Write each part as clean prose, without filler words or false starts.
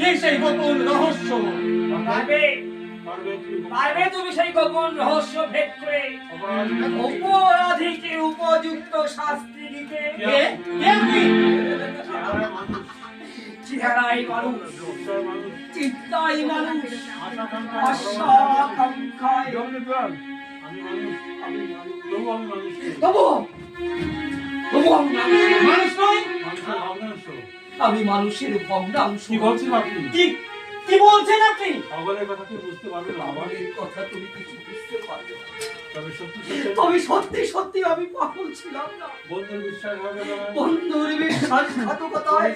কি সেই গোপন রহস্য? পারবে তুমি সেই গোপন রহস্য ভেদ করে অপরাধীকে উপযুক্ত শাস্তি দিতে? চেহারাই মানুষ, চিন্তাই মানুষ, আশা আকাঙ্ক্ষায় আমি মানুষের ভগ্নাংশ। কি বলছেন আপনি? কি বলছেন আপনি? পাগলের কথা কি বুঝতে পারবেন? পাগলের কথা তুমি কিছু বুঝতে পারবে না। তবে সত্যি সত্যি আমি পাগল ছিলাম না। বন্ধুর বিশ্বাস হবে না। বন্ধুর বিশ্বাসঘাতকতায়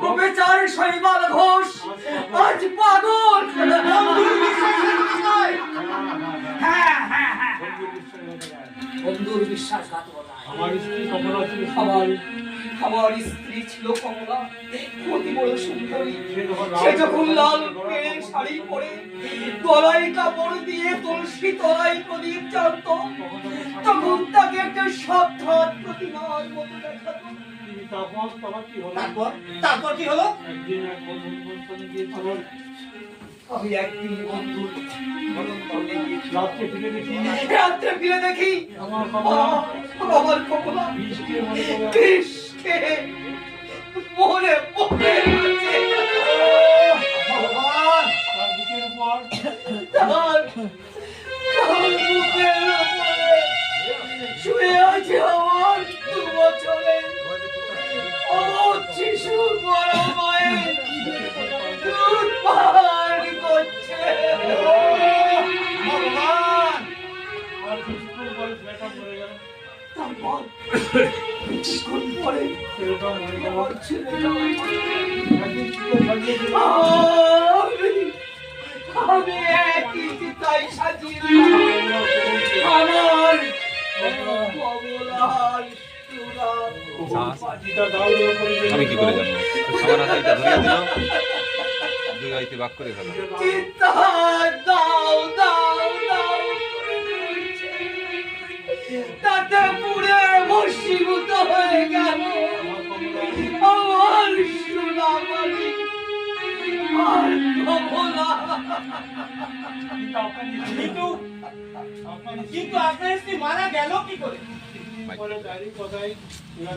অপেচার শৈবাল ঘোষ আজ পাগল। বন্ধুর বিশ্বাসঘাতকতায়, বন্ধুর বিশ্বাসঘাতকতায় আমার স্ত্রী ছিল কমলা, অতি বড় সুন্দরী। সে যখন লাল পেড়ে শাড়ি পরে গলায় কাপড় দিয়ে তুলসী তলায় প্রদীপ জ্বালত, তখন তাকে একটা সাবধান প্রতিমার মতো দেখাতো। তারপর কি হলো? আমি একদিন বন্ধুর রাত্রে ফিরে দেখি আমার কমলা বিষ খেয়ে মরে পড়ে আছে। তার বুকের উপর তার বুকের উপরে শুয়ে আছে আমার 2 বছরের অবুঝ শিশু বড় মায়ের দুধ পান করছে। ভগবান! আর কিছুক্ষণ পরে ছেলেটা মরে গেল। তারপর কিছুক্ষণ পরে ছেলেটা মরে গেল। আমার ছেলেটা একদিন কি করে ভাগ্যে দিল? আমি একই চিতায় সাজিয়ে দিলাম আমার কমলার পাটিটা দাও রে করে দিল। আমি কি করে জানবো? আমার হাতে এটা ধরিয়ে দিলাম, দুই গাইতে বাক করে ফেলো। চিতা দাও দাও দাও করে বলছে। তাতে পুড়ে ভস্মীভূত হয়ে গেল আমার সোনামণি আর কমলা। কিন্তু আপনার স্ত্রী মারা গেল কি করে? পরে ডায়েরির পাতায়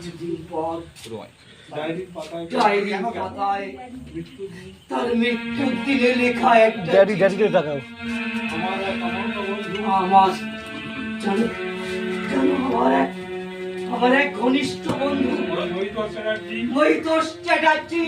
কিছুদিন পর পুরো আয়। ডায়েরির পাতায় ডায়েরির পাতায় মৃত্যু দিন তার মৃত্যুর দিনে লেখা একটা ড্যাডিকে টাকাও আমার এক অমর বন্ধু আমার জানো জানো আমার এক ঘনিষ্ঠ বন্ধু মহিতোষ চ্যাটার্জি মহিতোষ চ্যাটার্জি